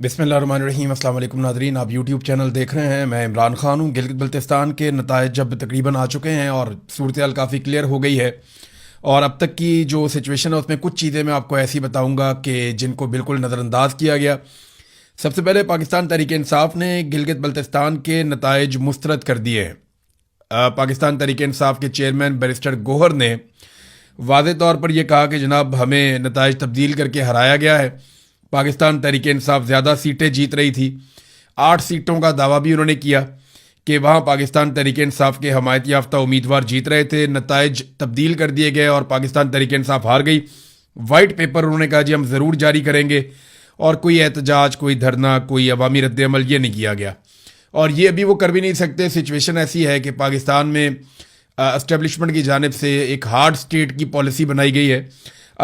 बिस्मिल्लाहिर्रहमानिर्रहीम। अस्सलाम वालेकुम नादरीन, आप यूट्यूब चैनल देख रहे हैं। मैं इमरान खान हूँ। गिलगित बल्तिस्तान के नताइज जब तकरीबन आ चुके हैं और सूरत काफ़ी क्लियर हो गई है, और अब तक की जो सिचुएशन है उसमें कुछ चीज़ें मैं आपको ऐसी बताऊँगा कि जिनको बिल्कुल नज़रअंदाज किया गया। सबसे पहले पाकिस्तान तहरीक इंसाफ ने गिलगित बल्तिस्तान के नताइज मुस्तरद कर दिए हैं। पाकिस्तान तहरीक इंसाफ के चेयरमैन बैरिस्टर गोहर ने वाज़े तौर पर यह कहा कि जनाब हमें नताइज तब्दील करके हराया गया है। पाकिस्तान तहरीक इंसाफ ज़्यादा सीटें जीत रही थी। 8 सीटों का दावा भी उन्होंने किया कि वहाँ पाकिस्तान तहरीक इंसाफ के हमायत याफ्ता उम्मीदवार जीत रहे थे। नताइज तब्दील कर दिए गए और पाकिस्तान तहरीक इंसाफ हार गई। वाइट पेपर उन्होंने कहा जी हम ज़रूर जारी करेंगे, और कोई एहतजाज, कोई धरना, कोई अवामी रद्द-ए-अमल ये नहीं किया गया, और ये अभी वो कर भी नहीं सकते। सिचुएशन ऐसी है कि पाकिस्तान में एस्टेब्लिशमेंट की जानिब से एक हार्ड स्टेट की पॉलिसी बनाई गई है।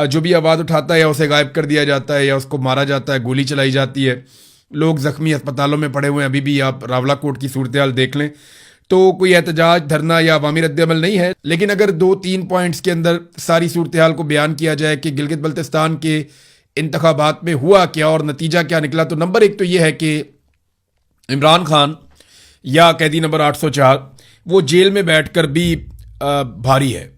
जो भी आवाज़ उठाता है या उसे गायब कर दिया जाता है या उसको मारा जाता है, गोली चलाई जाती है। लोग ज़ख्मी अस्पतालों में पड़े हुए हैं। अभी भी आप रावला कोट की सूरत हाल देख लें तो कोई एहतजाज, धरना या अवामी रद्द-ए-अमल नहीं है। लेकिन अगर 2-3 पॉइंट्स के अंदर सारी सूरत हाल को बयान किया जाए कि गिलगित बल्तिस्तान के इंतखाबात में हुआ क्या और नतीजा क्या निकला, तो नंबर 1 तो ये है कि इमरान खान या कैदी नंबर 804 वो जेल में बैठकर भी भारी है,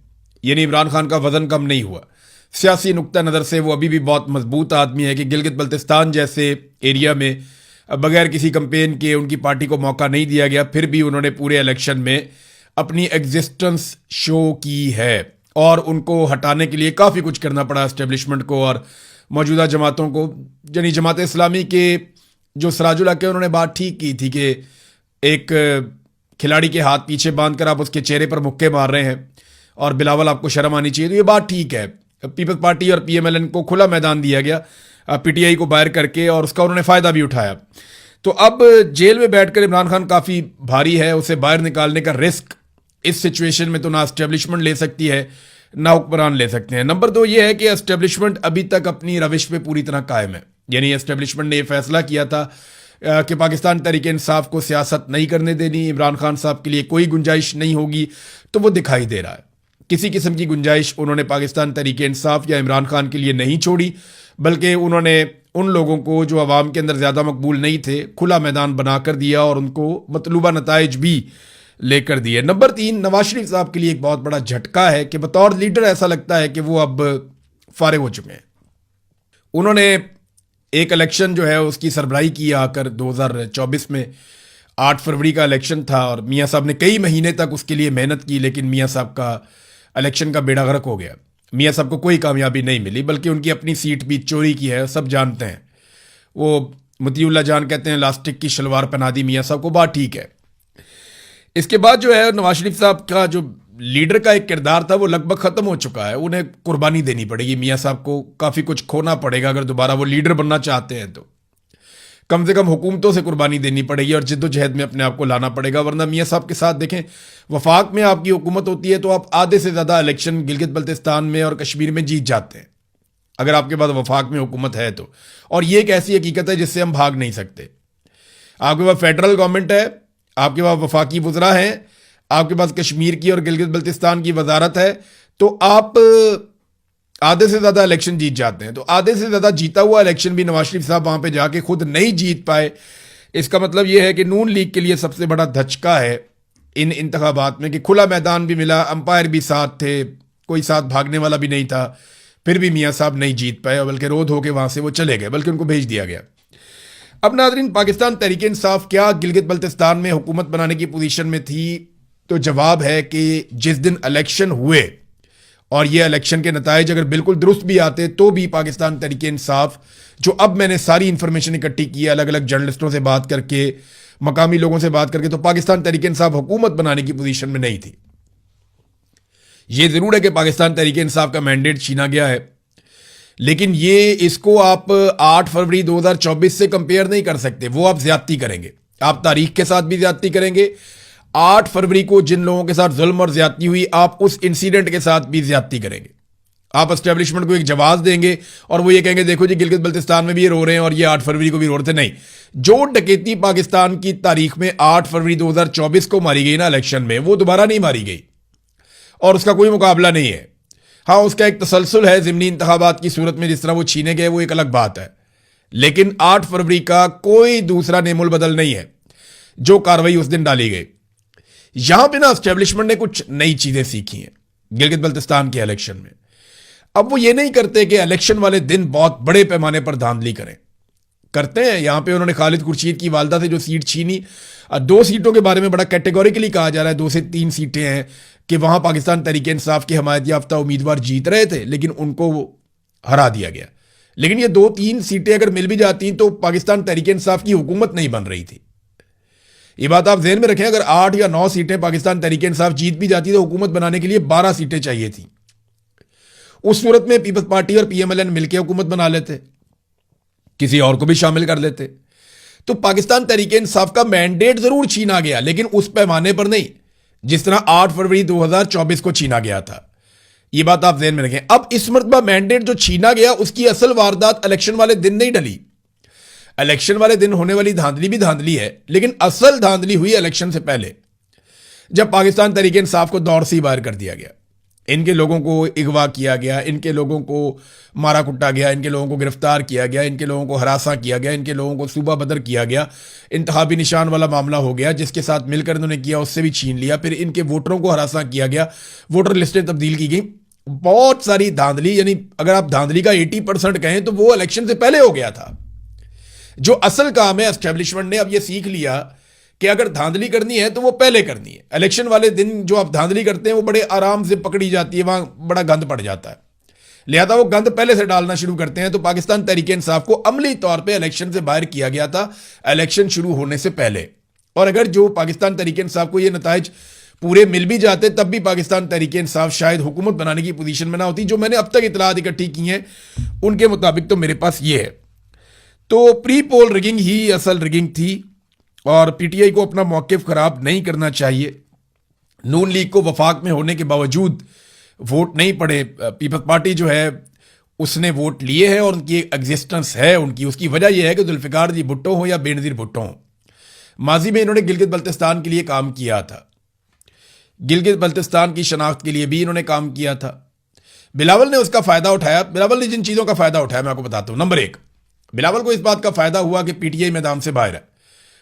यानी इमरान खान का वज़न कम नहीं हुआ। सियासी नुक्ता नज़र से वो अभी भी बहुत मजबूत आदमी है कि गिलगित बल्तिस्तान जैसे एरिया में बगैर किसी कंपेन के उनकी पार्टी को मौका नहीं दिया गया, फिर भी उन्होंने पूरे इलेक्शन में अपनी एग्जिस्टेंस शो की है, और उनको हटाने के लिए काफ़ी कुछ करना पड़ा एस्टेब्लिशमेंट को और मौजूदा जमातों को। यानी जमात इस्लामी के जो सराजुल हक है, उन्होंने बात ठीक की थी कि एक खिलाड़ी के हाथ पीछे बांध कर आप उसके चेहरे पर मुक्के मार रहे हैं और बिलावल आपको शर्म आनी चाहिए। तो ये बात ठीक है। पीपल्स पार्टी और पीएमएलएन को खुला मैदान दिया गया पीटीआई को बाहर करके, और उसका उन्होंने फ़ायदा भी उठाया। तो अब जेल में बैठकर इमरान खान काफ़ी भारी है। उसे बाहर निकालने का रिस्क इस सिचुएशन में तो ना एस्टेब्लिशमेंट ले सकती है ना हुक्मरान ले सकते हैं। नंबर 2 ये है कि एस्टेब्लिशमेंट अभी तक अपनी रविश पे पूरी तरह कायम है। यानी एस्टेब्लिशमेंट ने यह फैसला किया था कि पाकिस्तान तहरीक इंसाफ को सियासत नहीं करने देनी, इमरान खान साहब के लिए कोई गुंजाइश नहीं होगी। तो वो दिखाई दे रहा है किसी किस्म की गुंजाइश उन्होंने पाकिस्तान तहरीक इंसाफ या इमरान खान के लिए नहीं छोड़ी, बल्कि उन्होंने उन लोगों को जो अवाम के अंदर ज़्यादा मकबूल नहीं थे खुला मैदान बना कर दिया और उनको मतलूबा नताइज भी लेकर दिए। नंबर 3, नवाज शरीफ साहब के लिए एक बहुत बड़ा झटका है कि बतौर लीडर ऐसा लगता है कि वो अब फारिग हो चुके हैं। उन्होंने एक इलेक्शन जो है उसकी सरबराही की आकर 2024 में 8 फरवरी का इलेक्शन था, और मियाँ साहब ने कई महीने तक उसके लिए मेहनत की, लेकिन मियाँ साहब का इलेक्शन का बेड़ा गर्क हो गया। मियाँ साहब को कोई कामयाबी नहीं मिली, बल्कि उनकी अपनी सीट भी चोरी की है, सब जानते हैं। वो मतीउल्लाह जान कहते हैं लास्टिक की शलवार पहना दी मियाँ साहब को, बात ठीक है। इसके बाद जो है नवाज शरीफ साहब का जो लीडर का एक किरदार था वो लगभग ख़त्म हो चुका है। उन्हें कुर्बानी देनी पड़ेगी, मियाँ साहब को काफ़ी कुछ खोना पड़ेगा अगर दोबारा वो लीडर बनना चाहते हैं। तो कम से कम हुकूमतों से कुर्बानी देनी पड़ेगी और जिद्दोजहद में अपने आप को लाना पड़ेगा, वरना मियाँ साहब के साथ देखें वफाक में आपकी हुकूमत होती है तो आप आधे से ज़्यादा इलेक्शन गिलगित बल्तिस्तान में और कश्मीर में जीत जाते हैं अगर आपके पास वफाक में हुकूमत है तो। और ये एक ऐसी हकीकत है जिससे हम भाग नहीं सकते। आपके पास फेडरल गवर्नमेंट है, आपके पास वफाकी वज़रा हैं, आपके पास कश्मीर की और गिलगित बल्तिस्तान की वजारत है, तो आप आधे से ज़्यादा इलेक्शन जीत जाते हैं। तो आधे से ज़्यादा जीता हुआ इलेक्शन भी नवाज शरीफ साहब वहाँ पे जाके खुद नहीं जीत पाए। इसका मतलब ये है कि नून लीग के लिए सबसे बड़ा धचका है इन इंतखाबात में कि खुला मैदान भी मिला, अंपायर भी साथ थे, कोई साथ भागने वाला भी नहीं था, फिर भी मियाँ साहब नहीं जीत पाए, बल्कि रोध होकर वहाँ से वो चले गए, बल्कि उनको भेज दिया गया। अब नाज़रीन, पाकिस्तान तहरीक इंसाफ क्या गिलगित बल्तिस्तान में हुकूमत बनाने की पोजीशन में थी? तो जवाब है कि जिस दिन इलेक्शन हुए और ये इलेक्शन के नताइज अगर बिल्कुल दुरुस्त भी आते तो भी पाकिस्तान तहरीक इंसाफ, जो अब मैंने सारी इंफॉर्मेशन इकट्ठी की है अलग अलग जर्नलिस्टों से बात करके, मकामी लोगों से बात करके, तो पाकिस्तान तहरीक इंसाफ हुकूमत बनाने की पोजीशन में नहीं थी। ये ज़रूर है कि पाकिस्तान तहरीक इंसाफ का मैंडेट छीना गया है, लेकिन ये इसको आप 8 फरवरी 2024 से कंपेयर नहीं कर सकते। वो आप ज्यादती करेंगे, आप तारीख के साथ भी ज्यादती करेंगे। 8 फरवरी को जिन लोगों के साथ जुल्म और ज्यादती हुई, आप उस इंसिडेंट के साथ भी ज्यादती करेंगे। आप एस्टेब्लिशमेंट को एक जवाब देंगे और वो ये कहेंगे देखो जी गिलगित बल्तिस्तान में भी ये रो रहे हैं और ये 8 फरवरी को भी रो रहे थे। नहीं, जो डकैती पाकिस्तान की तारीख में 8 फरवरी 2024 को मारी गई ना इलेक्शन में, वो दोबारा नहीं मारी गई और उसका कोई मुकाबला नहीं है। हाँ, उसका एक तसलसल है ज़िमनी इंतखाबात की सूरत में, जिस तरह वो छीने गए वो एक अलग बात है, لیکن 8 फरवरी का कोई दूसरा नेमुल बदल नहीं है जो कार्रवाई उस दिन डाली गई। यहां पे ना एस्टेब्लिशमेंट ने कुछ नई चीजें सीखी हैं गिलगित बल्तिस्तान के इलेक्शन में। अब वो ये नहीं करते कि इलेक्शन वाले दिन बहुत बड़े पैमाने पर धांधली करें, करते हैं। यहां पे उन्होंने खालिद खुर्शीद की वालदा से जो सीट छीनी, 2 सीटों के बारे में बड़ा कैटेगोरिकली कहा जा रहा है, 2 से 3 सीटें हैं कि वहां पाकिस्तान तहरीक इंसाफ के हमायत याफ्ता उम्मीदवार जीत रहे थे लेकिन उनको हरा दिया गया। लेकिन ये 2-3 सीटें अगर मिल भी जाती तो पाकिस्तान तहरीक इंसाफ की हुकूमत नहीं बन रही थी। ये बात आप ज़हन में रखें, अगर 8 या 9 सीटें पाकिस्तान तहरीक इंसाफ जीत भी जाती तो हुकूमत बनाने के लिए 12 सीटें चाहिए थी। उस सूरत में पीपल्स पार्टी और पीएमएलएन मिलकर हुकूमत बना लेते, किसी और को भी शामिल कर लेते। तो पाकिस्तान तहरीक इंसाफ का मैंडेट जरूर छीना गया लेकिन उस पैमाने पर नहीं जिस तरह 8 फरवरी 2024 को छीना गया था। ये बात आप ज़हन में रखें। अब इस मरतबा मैंडेट जो छीना गया उसकी असल वारदात इलेक्शन वाले दिन नहीं डली। इलेक्शन वाले दिन होने वाली धांधली भी धांधली है लेकिन असल धांधली हुई इलेक्शन से पहले, जब पाकिस्तान तहरीक इंसाफ को दौर से बाहर कर दिया गया। इनके लोगों को अगवा किया गया, इनके लोगों को मारा कुटा गया, इनके लोगों को गिरफ्तार किया गया, इनके लोगों को हरासा किया गया, इनके लोगों को सूबा बदर किया गया, इंतखाबी निशान वाला मामला हो गया, जिसके साथ मिलकर इन्होंने किया उससे भी छीन लिया, फिर इनके वोटरों को हरासा किया गया, वोटर लिस्टें तब्दील की गई, बहुत सारी धांधली। यानी अगर आप धांधली का 80% कहें तो वो इलेक्शन से पहले हो गया था। जो असल काम है, एस्टेब्लिशमेंट ने अब ये सीख लिया कि अगर धांधली करनी है तो वो पहले करनी है। इलेक्शन वाले दिन जो आप धांधली करते हैं वो बड़े आराम से पकड़ी जाती है, वहां बड़ा गंद पड़ जाता है, लिहाजा वो गंद पहले से डालना शुरू करते हैं। तो पाकिस्तान तहरीक इंसाफ को अमली तौर पे इलेक्शन से बाहर किया गया था इलेक्शन शुरू होने से पहले। और अगर जो पाकिस्तान तहरीक इंसाफ को ये नताइज पूरे मिल भी जाते तब भी पाकिस्तान तहरीक इंसाफ शायद हुकूमत बनाने की पोजीशन में ना होती। जो मैंने अब तक इतलात इकट्ठी की हैं उनके मुताबिक तो मेरे पास ये है। तो प्री पोल रिगिंग ही असल रिगिंग थी और पीटीआई को अपना मौक़िफ़ खराब नहीं करना चाहिए। नून लीग को वफाक में होने के बावजूद वोट नहीं पड़े। पीपल्स पार्टी जो है उसने वोट लिए हैं और उनकी एग्जिस्टेंस है उनकी। उसकी वजह यह है कि जुल्फ़िकार जी भुट्टो हो या बेनज़ीर भुट्टो हो, माजी में इन्होंने गिलगित बल्तिस्तान के लिए काम किया था, गिलगित बल्तिस्तान की शनाख्त के लिए भी इन्होंने काम किया था। बिलावल ने उसका फ़ायदा उठाया। बिलावल ने जिन चीज़ों का फ़ायदा उठाया मैं आपको बताता हूँ। नंबर 1, बिलावल को इस बात का फ़ायदा हुआ कि पीटीआई मैदान से बाहर है,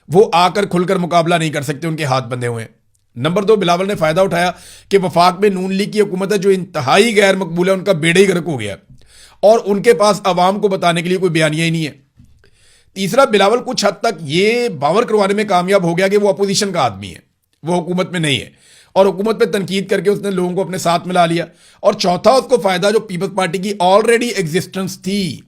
वो आकर खुलकर मुकाबला नहीं कर सकते, उनके हाथ बंधे हुए हैं। नंबर 2, बिलावल ने फ़ायदा उठाया कि वफाक में नून लीग की हुकूमत है जो इंतहाई गैर मकबूल है, उनका बेड़े ही गर्क हो गया और उनके पास अवाम को बताने के लिए कोई बयानिया ही नहीं है। तीसरा, बिलावल कुछ हद तक ये बावर करवाने में कामयाब हो गया कि वो अपोजिशन का आदमी है, वो हुकूमत में नहीं है और हुकूमत पे तनकीद करके उसने लोगों को अपने साथ मिला लिया। और चौथा उसको फ़ायदा जो पीपल्स पार्टी की ऑलरेडी एग्जिस्टेंस थी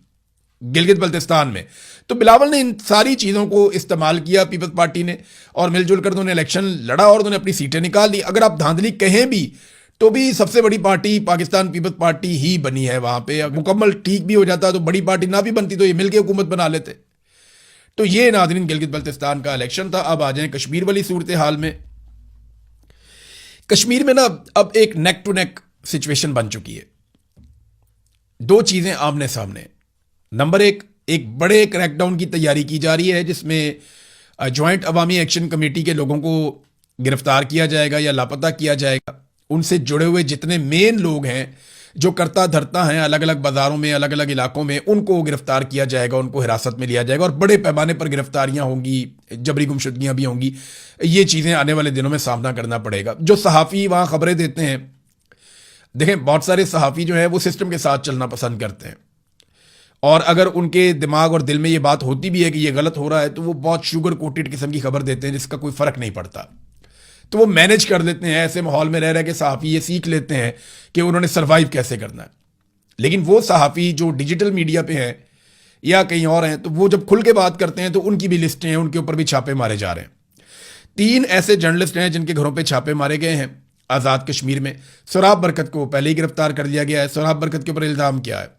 गिलगित बल्तिस्तान में, तो बिलावल ने इन सारी चीज़ों को इस्तेमाल किया पीपल्स पार्टी ने और मिलजुल कर उन्होंने इलेक्शन लड़ा और उन्होंने अपनी सीटें निकाल दी। अगर आप धांधली कहें भी तो भी सबसे बड़ी पार्टी पाकिस्तान पीपल्स पार्टी ही बनी है। वहाँ पे मुकम्मल ठीक भी हो जाता तो बड़ी पार्टी ना भी बनती तो ये मिलकर हुकूमत बना लेते। तो ये नाज़रीन गिलगित बल्तिस्तान का इलेक्शन था। अब आ जाएं कश्मीर वाली सूरत हाल में। कश्मीर में ना अब एक नेक टू नेक सिचुएशन बन चुकी है। 2 चीज़ें आमने सामने। नंबर 1, एक बड़े क्रैकडाउन की तैयारी की जा रही है जिसमें जॉइंट अवामी एक्शन कमेटी के लोगों को गिरफ्तार किया जाएगा या लापता किया जाएगा। उनसे जुड़े हुए जितने मेन लोग हैं जो करता धरता हैं अलग अलग बाज़ारों में अलग अलग इलाकों में, उनको गिरफ्तार किया जाएगा, उनको हिरासत में लिया जाएगा और बड़े पैमाने पर गिरफ्तारियां होंगी, जबरी गुमशुदगियां भी होंगी। ये चीज़ें आने वाले दिनों में सामना करना पड़ेगा। जो सहाफ़ी वहाँ खबरें देते हैं, देखें बहुत सारे सहाफ़ी जो हैं वो सिस्टम के साथ चलना पसंद करते हैं और अगर उनके दिमाग और दिल में ये बात होती भी है कि ये गलत हो रहा है तो वो बहुत शुगर कोटेड किस्म की खबर देते हैं जिसका कोई फ़र्क नहीं पड़ता। तो वो मैनेज कर लेते हैं। ऐसे माहौल में रह रह के सहाफ़ी ये सीख लेते हैं कि उन्होंने सर्वाइव कैसे करना है। लेकिन वो सहाफ़ी जो डिजिटल मीडिया पे हैं या कहीं और हैं तो वो जब खुल के बात करते हैं तो उनकी भी लिस्टें हैं, उनके ऊपर भी छापे मारे जा रहे हैं। 3 ऐसे जर्नलिस्ट हैं जिनके घरों पर छापे मारे गए हैं आज़ाद कश्मीर में। सोराब बरकत को पहले ही गिरफ्तार कर लिया गया है। सोराब बरकत के ऊपर इल्ज़ाम क्या है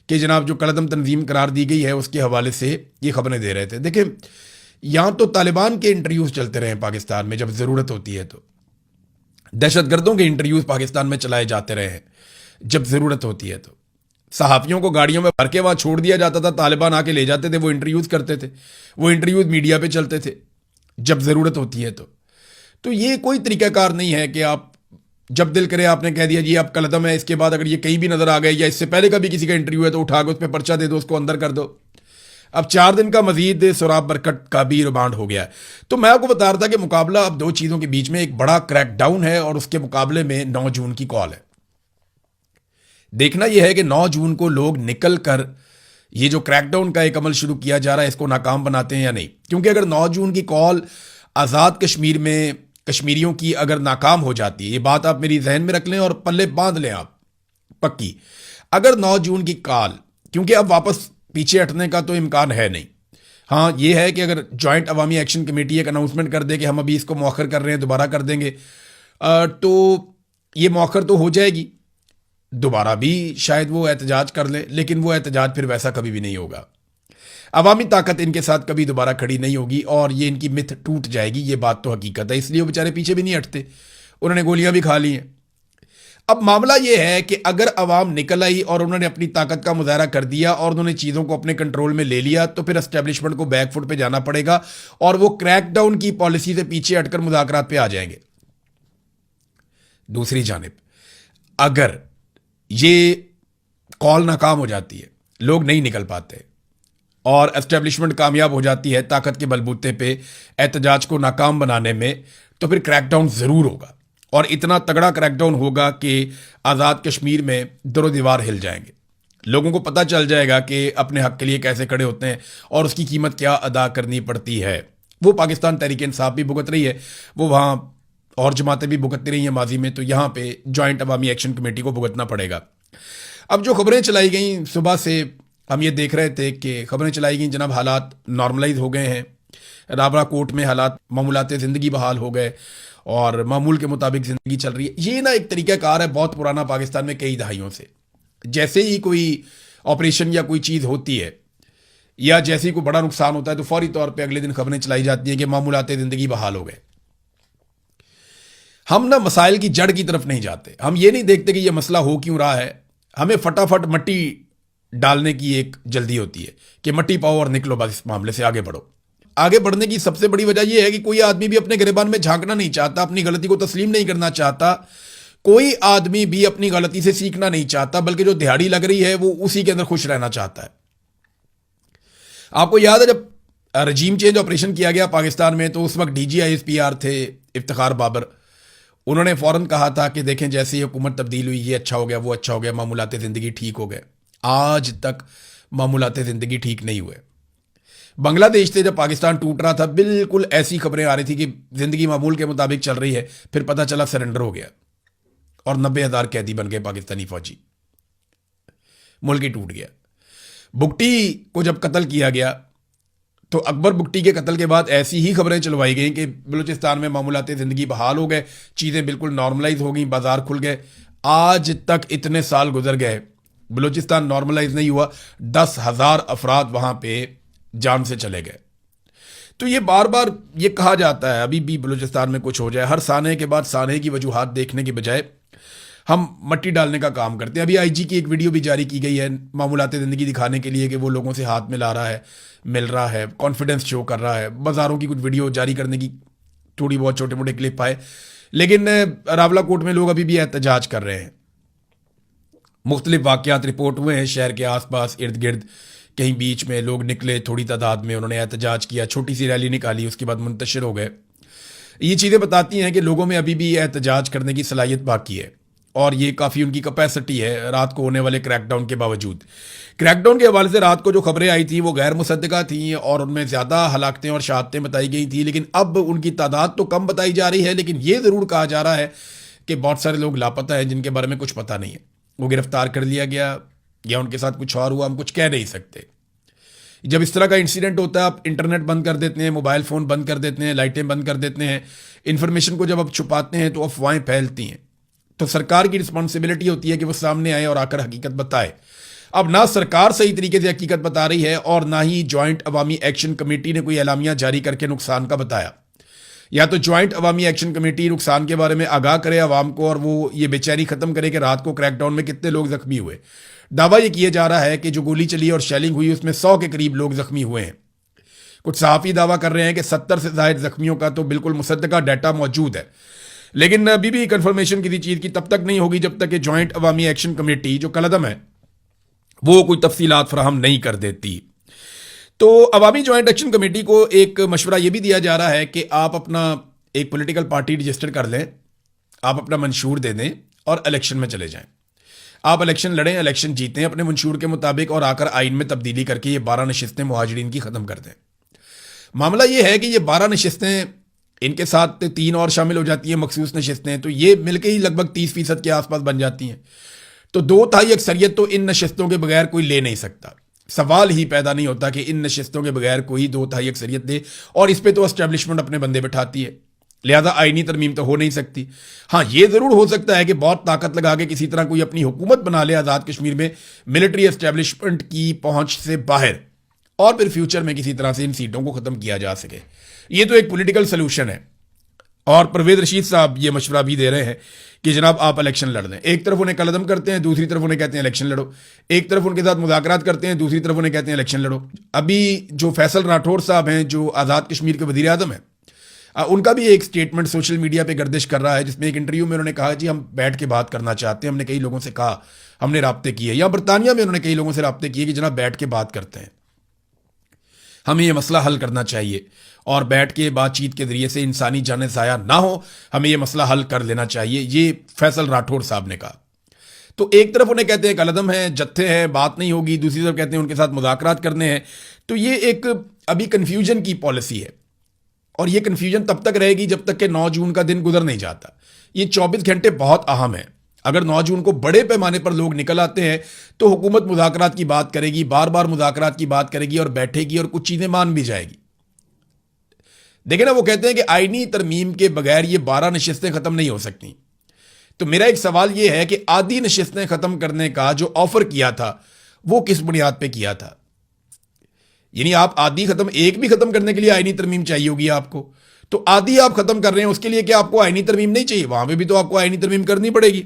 कि जनाब जो कलदम तंजीम करार दी गई है उसके हवाले से ये खबरें दे रहे थे। देखें यहाँ तो तालिबान के इंटरव्यूज़ चलते रहे पाकिस्तान में जब ज़रूरत होती है, तो दहशतगर्दों के इंटरव्यूज़ पाकिस्तान में चलाए जाते रहे हैं जब ज़रूरत होती है। तो सहाफ़ियों को गाड़ियों में भर के वहाँ छोड़ दिया जाता था, तालिबान आके ले जाते थे, वो इंटरव्यूज़ करते थे, वो इंटरव्यूज़ मीडिया पे चलते थे जब ज़रूरत होती है। तो ये कोई तरीक़ाकार नहीं है कि आप जब दिल करे आपने कह दिया जी आप कलदम है, इसके बाद अगर ये कहीं भी नज़र आ गए या इससे पहले का भी किसी का इंटरव्यू है तो उठा के उस पर पर्चा दे दो, उसको अंदर कर दो। اب 4 دن کا مزید سراب برکت کا بھی ریمانڈ ہو گیا ہے. تو میں آپ کو بتا رہا تھا کہ مقابلہ اب دو چیزوں کے بیچ میں ایک بڑا کریک ڈاؤن ہے اور اس کے مقابلے میں 9 جون کی کال ہے. دیکھنا یہ ہے کہ 9 جون کو لوگ نکل کر یہ جو کریک ڈاؤن کا ایک عمل شروع کیا جا رہا ہے اس کو ناکام بناتے ہیں یا نہیں. کیونکہ اگر 9 جون کی کال آزاد کشمیر میں کشمیریوں کی اگر ناکام ہو جاتی ہے، یہ بات آپ میری ذہن میں رکھ لیں اور پلے باندھ لیں آپ پکی، اگر 9 جون کی کال، کیونکہ اب واپس پیچھے ہٹنے کا تو امکان ہے نہیں. ہاں یہ ہے کہ اگر جوائنٹ عوامی ایکشن کمیٹی ایک اناؤنسمنٹ کر دے کہ ہم ابھی اس کو مؤخر کر رہے ہیں، دوبارہ کر دیں گے، تو یہ مؤخر تو ہو جائے گی، دوبارہ بھی شاید وہ احتجاج کر لیں، لیکن وہ احتجاج پھر ویسا کبھی بھی نہیں ہوگا. عوامی طاقت ان کے ساتھ کبھی دوبارہ کھڑی نہیں ہوگی اور یہ ان کی متھ ٹوٹ جائے گی. یہ بات تو حقیقت ہے، اس لیے وہ بیچارے پیچھے بھی نہیں ہٹتے، انہوں نے گولیاں بھی کھا لی ہیں. اب معاملہ یہ ہے کہ اگر عوام نکل آئی اور انہوں نے اپنی طاقت کا مظاہرہ کر دیا اور انہوں نے چیزوں کو اپنے کنٹرول میں لے لیا، تو پھر اسٹیبلشمنٹ کو بیک فٹ پہ جانا پڑے گا اور وہ کریک ڈاؤن کی پالیسی سے پیچھے ہٹ کر مذاکرات پہ آ جائیں گے. دوسری جانب اگر یہ کال ناکام ہو جاتی ہے، لوگ نہیں نکل پاتے اور اسٹیبلشمنٹ کامیاب ہو جاتی ہے طاقت کے بلبوتے پہ احتجاج کو ناکام بنانے میں، تو پھر کریک ڈاؤن ضرور ہوگا اور اتنا تگڑا کریک ڈاؤن ہوگا کہ آزاد کشمیر میں در و دیوار ہل جائیں گے. لوگوں کو پتہ چل جائے گا کہ اپنے حق کے لیے کیسے کھڑے ہوتے ہیں اور اس کی قیمت کیا ادا کرنی پڑتی ہے. وہ پاکستان تحریک انصاف بھی بھگت رہی ہے، وہ وہاں اور جماعتیں بھی بھگتتی رہی ہیں ماضی میں، تو یہاں پہ جوائنٹ عوامی ایکشن کمیٹی کو بھگتنا پڑے گا. اب جو خبریں چلائی گئیں صبح سے، ہم یہ دیکھ رہے تھے کہ خبریں چلائی گئیں جناب حالات نارملائز ہو گئے ہیں، رابرہ کوٹ میں حالات معمولات زندگی بحال ہو گئے اور معمول کے مطابق زندگی چل رہی ہے. یہ نا ایک طریقہ کار ہے بہت پرانا پاکستان میں کئی دہائیوں سے. جیسے ہی کوئی آپریشن یا کوئی چیز ہوتی ہے یا جیسے ہی کوئی بڑا نقصان ہوتا ہے تو فوری طور پہ اگلے دن خبریں چلائی جاتی ہیں کہ معمولات زندگی بحال ہو گئے. ہم نا مسائل کی جڑ کی طرف نہیں جاتے، ہم یہ نہیں دیکھتے کہ یہ مسئلہ ہو کیوں رہا ہے، ہمیں فٹافٹ مٹی ڈالنے کی ایک جلدی ہوتی ہے کہ مٹی پاؤ اور نکلو بس اس معاملے سے آگے بڑھو. آگے بڑھنے کی سب سے بڑی وجہ یہ ہے کہ کوئی آدمی بھی اپنے گریبان میں جھانکنا نہیں چاہتا، اپنی غلطی کو تسلیم نہیں کرنا چاہتا، کوئی آدمی بھی اپنی غلطی سے سیکھنا نہیں چاہتا، بلکہ جو دہاڑی لگ رہی ہے وہ اسی کے اندر خوش رہنا چاہتا ہے. آپ کو یاد ہے جب رجیم چینج آپریشن کیا گیا پاکستان میں تو اس وقت D G I S P R تھے افتخار بابر، انہوں نے فوراً کہا تھا کہ دیکھیں جیسے ہی حکومت تبدیل ہوئی یہ اچھا ہو گیا وہ اچھا ہو گیا، معمولات زندگی ٹھیک ہو گئے. آج تک معمولات زندگی ٹھیک نہیں ہوئے. بنگلہ دیش سے جب پاکستان ٹوٹ رہا تھا بالکل ایسی خبریں آ رہی تھی کہ زندگی معمول کے مطابق چل رہی ہے، پھر پتہ چلا سرنڈر ہو گیا اور 90,000 قیدی بن گئے پاکستانی فوجی، ملک ہی ٹوٹ گیا. بگٹی کو جب قتل کیا گیا تو اکبر بگٹی کے قتل کے بعد ایسی ہی خبریں چلوائی گئیں کہ بلوچستان میں معمولات زندگی بحال ہو گئے، چیزیں بالکل نارملائز ہو گئیں، بازار کھل گئے. آج تک اتنے سال گزر گئے، بلوچستان نارملائز نہیں ہوا، 10,000 افراد وہاں پہ جان سے چلے گئے. تو یہ بار بار یہ کہا جاتا ہے ابھی بھی بلوچستان میں کچھ ہو جائے، ہر سانے کے بعد سانے کی وجوہات دیکھنے کے بجائے ہم مٹی ڈالنے کا کام کرتے ہیں. ابھی آئی جی کی ایک ویڈیو بھی جاری کی گئی ہے معمولات زندگی دکھانے کے لیے کہ وہ لوگوں سے ہاتھ ملا رہا ہے، مل رہا ہے، کانفیڈنس شو کر رہا ہے. بازاروں کی کچھ ویڈیو جاری کرنے کی تھوڑی بہت چھوٹے موٹے کلپ آئے، لیکن راولہ کوٹ میں لوگ ابھی بھی احتجاج کر رہے ہیں. مختلف واقعات رپورٹ ہوئے ہیں شہر کے آس پاس ارد گرد، کہیں بیچ میں لوگ نکلے تھوڑی تعداد میں، انہوں نے احتجاج کیا، چھوٹی سی ریلی نکالی، اس کے بعد منتشر ہو گئے. یہ چیزیں بتاتی ہیں کہ لوگوں میں ابھی بھی احتجاج کرنے کی صلاحیت باقی ہے اور یہ کافی ان کی کیپیسٹی ہے رات کو ہونے والے کریک ڈاؤن کے باوجود. کریک ڈاؤن کے حوالے سے رات کو جو خبریں آئی تھیں وہ غیر مصدقہ تھیں اور ان میں زیادہ ہلاکتیں اور شہادتیں بتائی گئی تھیں، لیکن اب ان کی تعداد تو کم بتائی جا رہی ہے، لیکن یہ ضرور کہا جا رہا ہے کہ بہت سارے لوگ لاپتہ ہیں جن کے بارے میں کچھ پتہ نہیں ہے، وہ گرفتار کر لیا گیا یا ان کے ساتھ کچھ اور ہوا، ہم کچھ کہہ نہیں سکتے. جب اس طرح کا انسیڈنٹ ہوتا ہے آپ انٹرنیٹ بند کر دیتے ہیں، موبائل فون بند کر دیتے ہیں، لائٹیں بند کر دیتے ہیں، انفارمیشن کو جب آپ چھپاتے ہیں تو افواہیں پھیلتی ہیں. تو سرکار کی رسپانسبلٹی ہوتی ہے کہ وہ سامنے آئے اور آ کر حقیقت بتائے. اب نہ سرکار صحیح طریقے سے حقیقت بتا رہی ہے اور نہ ہی جوائنٹ عوامی ایکشن کمیٹی نے کوئی اعلامیہ جاری کر کے نقصان کا بتایا. یا تو جوائنٹ عوامی ایکشن کمیٹی نقصان کے بارے میں آگاہ کرے عوام کو اور وہ یہ بے چینی ختم کرے کہ رات کو کریک ڈاؤن میں کتنے لوگ زخمی ہوئے. دعویٰ یہ کیا جا رہا ہے کہ جو گولی چلی اور شیلنگ ہوئی اس میں 100 کے قریب لوگ زخمی ہوئے ہیں. کچھ صحافی دعویٰ کر رہے ہیں کہ 70 سے زائد زخمیوں کا تو بالکل مصدقہ ڈیٹا موجود ہے، لیکن ابھی بھی کنفرمیشن کسی چیز کی تب تک نہیں ہوگی جب تک کہ جوائنٹ عوامی ایکشن کمیٹی جو کالعدم ہے وہ کوئی تفصیلات فراہم نہیں کر دیتی. تو عوامی جوائنٹ ایکشن کمیٹی کو ایک مشورہ یہ بھی دیا جا رہا ہے کہ آپ اپنا ایک پولیٹیکل پارٹی رجسٹر کر لیں، آپ اپنا منشور دے دیں اور الیکشن میں چلے جائیں. آپ الیکشن لڑیں، الیکشن جیتیں اپنے منشور کے مطابق اور آ کر آئین میں تبدیلی کر کے یہ 12 نشستیں مہاجرین کی ختم کر دیں. معاملہ یہ ہے کہ یہ 12 نشستیں، ان کے ساتھ 3 اور شامل ہو جاتی ہیں مخصوص نشستیں، تو یہ مل کے ہی لگ بھگ 30% کے آس پاس بن جاتی ہیں. تو 2/3 اکثریت تو ان نشستوں کے بغیر کوئی لے نہیں سکتا. سوال ہی پیدا نہیں ہوتا کہ ان نشستوں کے بغیر کوئی 2/3 اکثریت دے، اور اس پہ تو اسٹیبلشمنٹ اپنے بندے بٹھاتی ہے، لہذا آئینی ترمیم تو ہو نہیں سکتی. ہاں یہ ضرور ہو سکتا ہے کہ بہت طاقت لگا کے کسی طرح کوئی اپنی حکومت بنا لے آزاد کشمیر میں ملٹری اسٹیبلشمنٹ کی پہنچ سے باہر، اور پھر فیوچر میں کسی طرح سے ان سیٹوں کو ختم کیا جا سکے. یہ تو ایک پولیٹیکل سلوشن ہے. اور پرویز رشید صاحب یہ مشورہ بھی دے رہے ہیں کہ جناب آپ الیکشن لڑ دیں. ایک طرف انہیں قلعدم کرتے ہیں، دوسری طرف انہیں کہتے ہیں الیکشن لڑو. ایک طرف ان کے ساتھ مذاکرات کرتے ہیں، دوسری طرف انہیں کہتے ہیں الیکشن لڑو. ابھی جو فیصل راٹھور صاحب ہیں جو آزاد کشمیر کے وزیر اعظم ہیں، ان کا بھی ایک سٹیٹمنٹ سوشل میڈیا پہ گردش کر رہا ہے، جس میں ایک انٹرویو میں انہوں نے کہا جی ہم بیٹھ کے بات کرنا چاہتے ہیں، ہم نے کئی لوگوں سے کہا، ہم نے رابطے کیے. یا برطانیہ میں انہوں نے کئی لوگوں سے رابطے کیے کہ جناب بیٹھ کے بات کرتے ہیں، ہمیں یہ مسئلہ حل کرنا چاہیے، اور بیٹھ کے بات چیت کے ذریعے سے انسانی جانیں ضائع نہ ہو، ہمیں یہ مسئلہ حل کر لینا چاہیے. یہ فیصل راٹھور صاحب نے کہا. تو ایک طرف انہیں کہتے ہیں قلعدم ہیں، جتھے ہیں، بات نہیں ہوگی، دوسری طرف کہتے ہیں ان کے ساتھ مذاکرات کرنے ہیں. تو یہ ایک ابھی کنفیوژن کی پالیسی ہے، اور یہ کنفیوژن تب تک رہے گی جب تک کہ 9 جون کا دن گزر نہیں جاتا. یہ 24 گھنٹے بہت اہم ہیں. اگر 9 جون کو بڑے پیمانے پر لوگ نکل آتے ہیں تو حکومت مذاکرات کی بات کرے گی، بار بار مذاکرات کی بات کرے گی اور بیٹھے گی اور کچھ چیزیں مان بھی جائے گی. دیکھیں نا، وہ کہتے ہیں کہ آئینی ترمیم کے بغیر یہ 12 نشستیں ختم نہیں ہو سکتی. تو میرا ایک سوال یہ ہے کہ آدھی نشستیں ختم کرنے کا جو آفر کیا تھا وہ کس بنیاد پہ کیا تھا؟ یعنی آپ آدھی ایک بھی ختم کرنے کے لیے آئینی ترمیم چاہیے ہوگی آپ کو، تو آدھی آپ ختم کر رہے ہیں اس کے لیے کہ آپ کو آئینی ترمیم نہیں چاہیے؟ وہاں پہ بھی تو آپ کو آئینی ترمیم کرنی پڑے گی.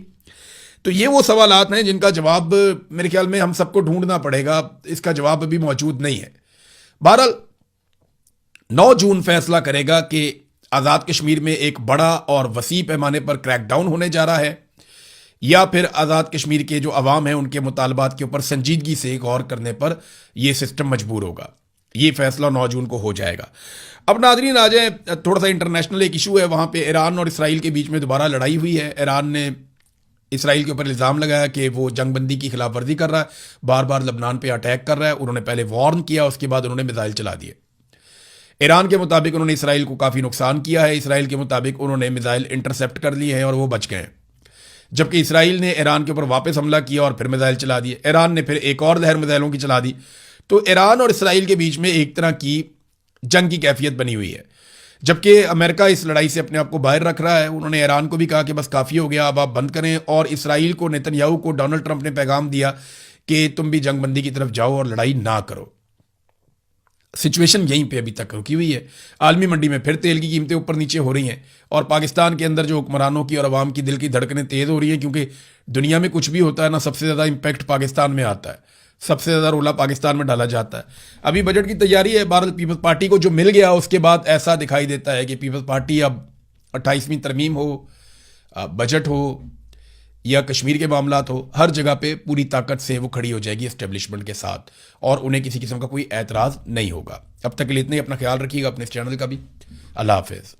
تو یہ وہ سوالات ہیں جن کا جواب میرے خیال میں ہم سب کو ڈھونڈنا پڑے گا. اس کا جواب ابھی موجود نہیں ہے. بہرحال 9 جون فیصلہ کرے گا کہ آزاد کشمیر میں ایک بڑا اور وسیع پیمانے پر کریک ڈاؤن ہونے جا رہا ہے، یا پھر آزاد کشمیر کے جو عوام ہیں ان کے مطالبات کے اوپر سنجیدگی سے غور کرنے پر یہ سسٹم مجبور ہوگا. یہ فیصلہ 9 جون کو ہو جائے گا. اب ناظرین آ جائیں، تھوڑا سا انٹرنیشنل ایک ایشو ہے. وہاں پہ ایران اور اسرائیل کے بیچ میں دوبارہ لڑائی ہوئی ہے. ایران نے اسرائیل کے اوپر الزام لگایا کہ وہ جنگ بندی کی خلاف ورزی کر رہا ہے، بار بار لبنان پہ اٹیک کر رہا ہے. انہوں نے پہلے وارن کیا، اس کے بعد انہوں نے میزائل چلا دیے. ایران کے مطابق انہوں نے اسرائیل کو کافی نقصان کیا ہے. اسرائیل کے مطابق انہوں نے میزائل انٹرسیپٹ کر لیے ہیں اور وہ بچ گئے ہیں، جبکہ اسرائیل نے ایران کے اوپر واپس حملہ کیا اور پھر میزائل چلا دیے. ایران نے پھر ایک اور لہر میزائلوں کی چلا دی. تو ایران اور اسرائیل کے بیچ میں ایک طرح کی جنگ کی کیفیت بنی ہوئی ہے، جبکہ امریکہ اس لڑائی سے اپنے آپ کو باہر رکھ رہا ہے. انہوں نے ایران کو بھی کہا کہ بس کافی ہو گیا، اب آپ بند کریں. اور اسرائیل کو، نیتن یاہو کو ڈونلڈ ٹرمپ نے پیغام دیا کہ تم بھی جنگ بندی کی طرف جاؤ اور لڑائی نہ کرو. سچویشن یہیں پہ ابھی تک رکی ہوئی ہے. عالمی منڈی میں پھر تیل کی قیمتیں اوپر نیچے ہو رہی ہیں، اور پاکستان کے اندر جو حکمرانوں کی اور عوام کی دل کی دھڑکنیں تیز ہو رہی ہیں، کیونکہ دنیا میں کچھ بھی ہوتا ہے نا، سب سے زیادہ امپیکٹ پاکستان میں آتا ہے، سب سے زیادہ رولا پاکستان میں ڈالا جاتا ہے. ابھی بجٹ کی تیاری ہے. بہرحال پیپلز پارٹی کو جو مل گیا اس کے بعد ایسا دکھائی دیتا ہے کہ پیپلز پارٹی اب 28ویں ترمیم ہو، بجٹ ہو یا کشمیر کے معاملات ہو، ہر جگہ پہ پوری طاقت سے وہ کھڑی ہو جائے گی اسٹیبلشمنٹ کے ساتھ، اور انہیں کسی قسم کا کوئی اعتراض نہیں ہوگا. اب تک کے لیے اتنے. اپنا خیال رکھیے گا، اپنے اس چینل کا بھی. اللہ حافظ.